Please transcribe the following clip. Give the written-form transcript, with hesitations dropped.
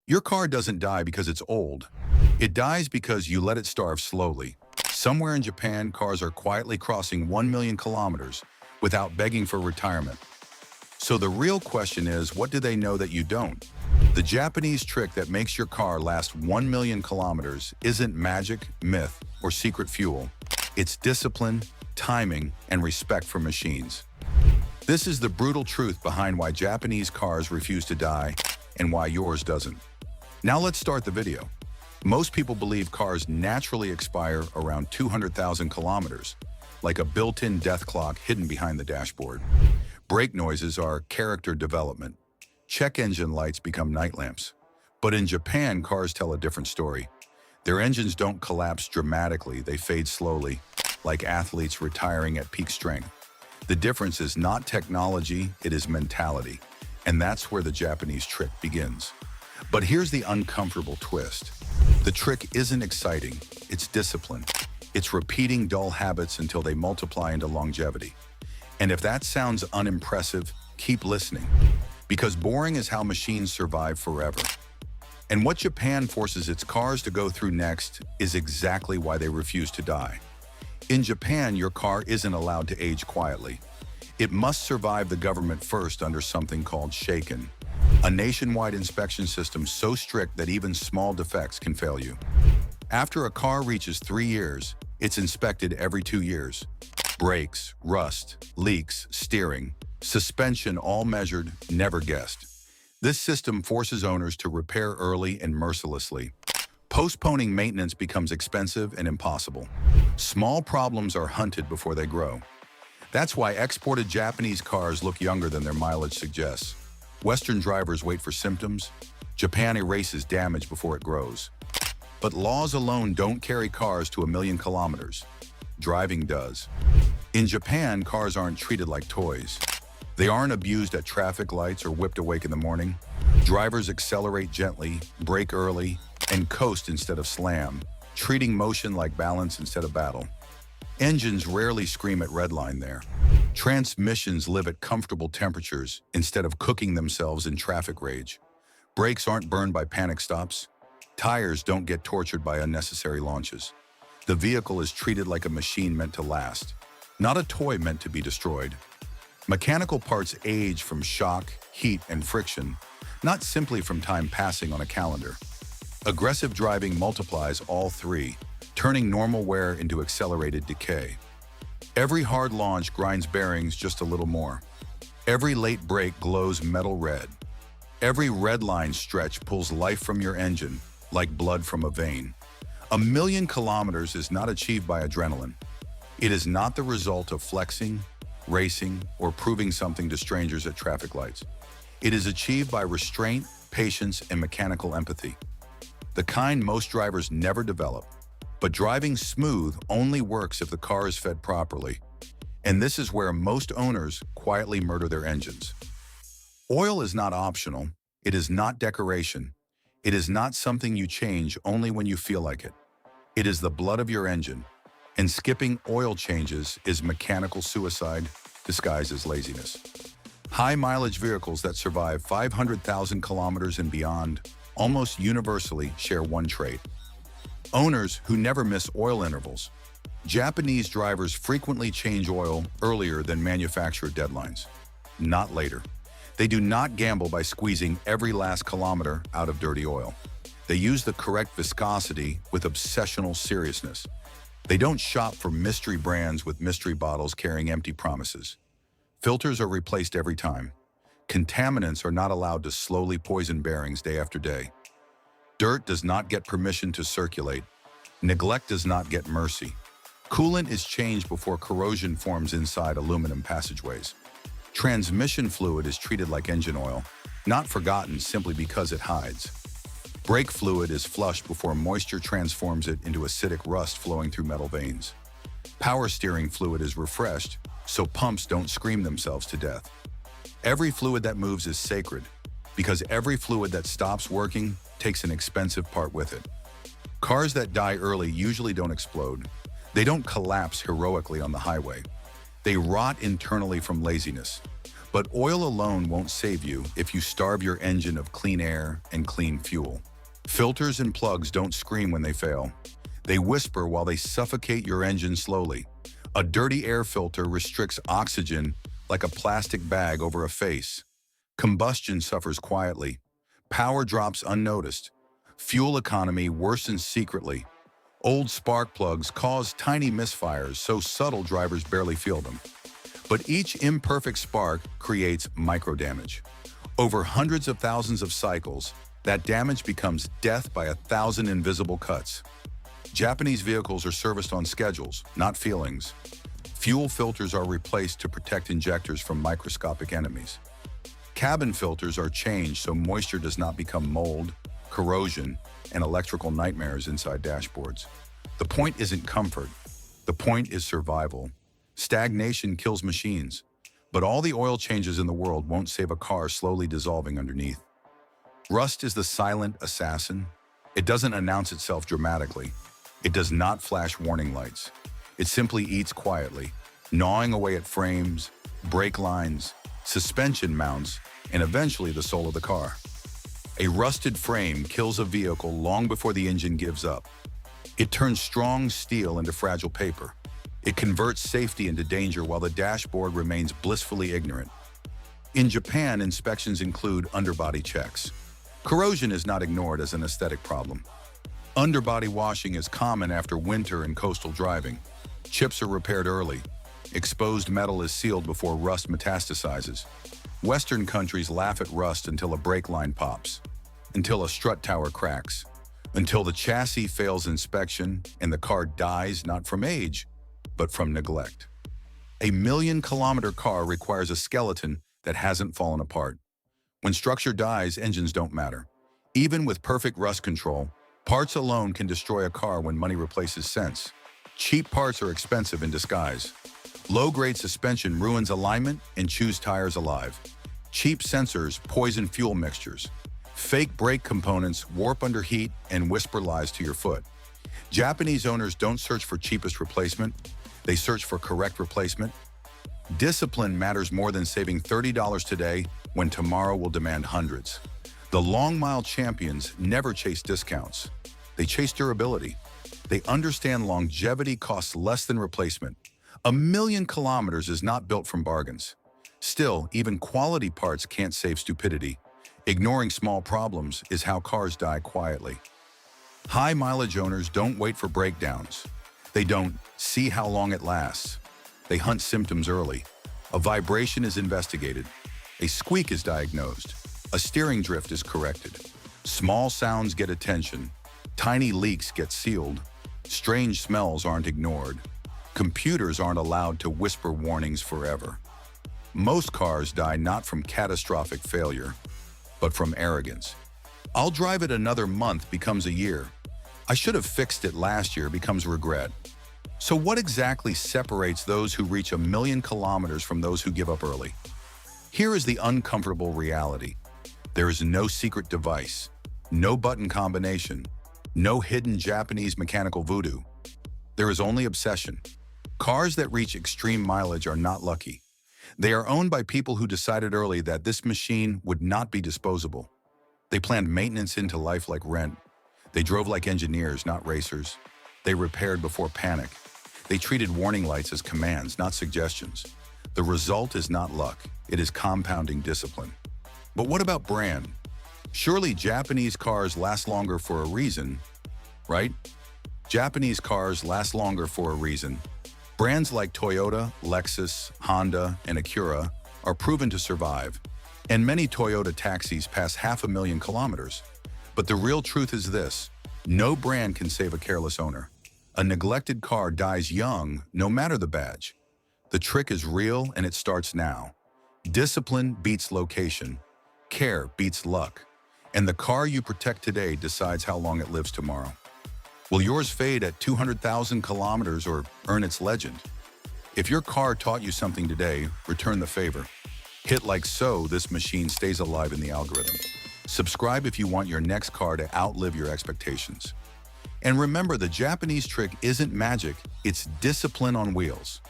Your car doesn't die because it's old. It dies because you let it starve slowly. Somewhere in Japan, cars are quietly crossing 1 million kilometers without begging for retirement. So the real question is, what do they know that you don't? The Japanese trick that makes your car last 1 million kilometers isn't magic, myth, or secret fuel. It's discipline, timing, and respect for machines. This is the brutal truth behind why Japanese cars refuse to die and why yours doesn't. Now let's start the video. Most people believe cars naturally expire around 200,000 kilometers, like a built-in death clock hidden behind the dashboard. Brake noises are character development. Check engine lights become night lamps. But in Japan, cars tell a different story. Their engines don't collapse dramatically, they fade slowly, like athletes retiring at peak strength. The difference is not technology, it is mentality. And that's where the Japanese trick begins. But here's the uncomfortable twist. The trick isn't exciting, it's discipline. It's repeating dull habits until they multiply into longevity. And if that sounds unimpressive, keep listening. Because boring is how machines survive forever. And what Japan forces its cars to go through next is exactly why they refuse to die. In Japan, your car isn't allowed to age quietly. It must survive the government first under something called Shaken, a nationwide inspection system so strict that even small defects can fail you. After a car reaches 3 years, it's inspected every 2 years. Brakes, rust, leaks, steering, suspension, all measured, never guessed. This system forces owners to repair early and mercilessly. Postponing maintenance becomes expensive and impossible. Small problems are hunted before they grow. That's why exported Japanese cars look younger than their mileage suggests. Western drivers wait for symptoms. Japan erases damage before it grows. But laws alone don't carry cars to 1 million kilometers. Driving does. In Japan, cars aren't treated like toys. They aren't abused at traffic lights or whipped awake in the morning. Drivers accelerate gently, brake early, and coast instead of slam, treating motion like balance instead of battle. Engines rarely scream at redline there. Transmissions live at comfortable temperatures instead of cooking themselves in traffic rage. Brakes aren't burned by panic stops. Tires don't get tortured by unnecessary launches. The vehicle is treated like a machine meant to last, not a toy meant to be destroyed. Mechanical parts age from shock, heat, and friction, not simply from time passing on a calendar. Aggressive driving multiplies all three, turning normal wear into accelerated decay. Every hard launch grinds bearings just a little more. Every late brake glows metal red. Every red line stretch pulls life from your engine, like blood from a vein. 1 million kilometers is not achieved by adrenaline. It is not the result of flexing, racing, or proving something to strangers at traffic lights. It is achieved by restraint, patience, and mechanical empathy. The kind most drivers never develop. But driving smooth only works if the car is fed properly. And this is where most owners quietly murder their engines. Oil is not optional. It is not decoration. It is not something you change only when you feel like it. It is the blood of your engine. And skipping oil changes is mechanical suicide disguised as laziness. High mileage vehicles that survive 500,000 kilometers and beyond almost universally share one trait. Owners who never miss oil intervals. Japanese drivers frequently change oil earlier than manufacturer deadlines, not later. They do not gamble by squeezing every last kilometer out of dirty oil. They use the correct viscosity with obsessional seriousness. They don't shop for mystery brands with mystery bottles carrying empty promises. Filters are replaced every time. Contaminants are not allowed to slowly poison bearings day after day. Dirt does not get permission to circulate. Neglect does not get mercy. Coolant is changed before corrosion forms inside aluminum passageways. Transmission fluid is treated like engine oil, not forgotten simply because it hides. Brake fluid is flushed before moisture transforms it into acidic rust flowing through metal veins. Power steering fluid is refreshed, so pumps don't scream themselves to death. Every fluid that moves is sacred, because every fluid that stops working takes an expensive part with it. Cars that die early usually don't explode. They don't collapse heroically on the highway. They rot internally from laziness. But oil alone won't save you if you starve your engine of clean air and clean fuel. Filters and plugs don't scream when they fail. They whisper while they suffocate your engine slowly. A dirty air filter restricts oxygen like a plastic bag over a face. Combustion suffers quietly. Power drops unnoticed. Fuel economy worsens secretly. Old spark plugs cause tiny misfires so subtle drivers barely feel them. But each imperfect spark creates microdamage. Over hundreds of thousands of cycles, that damage becomes death by 1,000 invisible cuts. Japanese vehicles are serviced on schedules, not feelings. Fuel filters are replaced to protect injectors from microscopic enemies. Cabin filters are changed so moisture does not become mold, corrosion, and electrical nightmares inside dashboards. The point isn't comfort. The point is survival. Stagnation kills machines, but all the oil changes in the world won't save a car slowly dissolving underneath. Rust is the silent assassin. It doesn't announce itself dramatically. It does not flash warning lights. It simply eats quietly, gnawing away at frames, brake lines, suspension mounts, and eventually the soul of the car. A rusted frame kills a vehicle long before the engine gives up. It turns strong steel into fragile paper. It converts safety into danger while the dashboard remains blissfully ignorant. In Japan, inspections include underbody checks. Corrosion is not ignored as an aesthetic problem. Underbody washing is common after winter and coastal driving. Chips are repaired early. Exposed metal is sealed before rust metastasizes. Western countries laugh at rust until a brake line pops, until a strut tower cracks, until the chassis fails inspection and the car dies not from age, but from neglect. A 1,000,000-kilometer car requires a skeleton that hasn't fallen apart. When structure dies, engines don't matter. Even with perfect rust control, parts alone can destroy a car when money replaces sense. Cheap parts are expensive in disguise. Low-grade suspension ruins alignment and chews tires alive. Cheap sensors poison fuel mixtures. Fake brake components warp under heat and whisper lies to your foot. Japanese owners don't search for cheapest replacement. They search for correct replacement. Discipline matters more than saving $30 today when tomorrow will demand hundreds. The long-mile champions never chase discounts. They chase durability. They understand longevity costs less than replacement. 1,000,000 kilometers is not built from bargains. Still, even quality parts can't save stupidity. Ignoring small problems is how cars die quietly. High-mileage owners don't wait for breakdowns. They don't see how long it lasts. They hunt symptoms early. A vibration is investigated. A squeak is diagnosed. A steering drift is corrected. Small sounds get attention. Tiny leaks get sealed. Strange smells aren't ignored. Computers aren't allowed to whisper warnings forever. Most cars die not from catastrophic failure, but from arrogance. I'll drive it another month becomes a year. I should have fixed it last year becomes regret. So what exactly separates those who reach 1,000,000 kilometers from those who give up early? Here is the uncomfortable reality. There is no secret device, no button combination, no hidden Japanese mechanical voodoo. There is only obsession. Cars that reach extreme mileage are not lucky. They are owned by people who decided early that this machine would not be disposable. They planned maintenance into life like rent. They drove like engineers, not racers. They repaired before panic. They treated warning lights as commands, not suggestions. The result is not luck. It is compounding discipline. But what about brand? Surely Japanese cars last longer for a reason, right? Japanese cars last longer for a reason. Brands like Toyota, Lexus, Honda, and Acura are proven to survive, and many Toyota taxis pass 500,000 kilometers. But the real truth is this: no brand can save a careless owner. A neglected car dies young, no matter the badge. The trick is real, and it starts now. Discipline beats location. Care beats luck. And the car you protect today decides how long it lives tomorrow. Will yours fade at 200,000 kilometers or earn its legend? If your car taught you something today, return the favor. Hit like so, this machine stays alive in the algorithm. Subscribe if you want your next car to outlive your expectations. And remember, the Japanese trick isn't magic, it's discipline on wheels.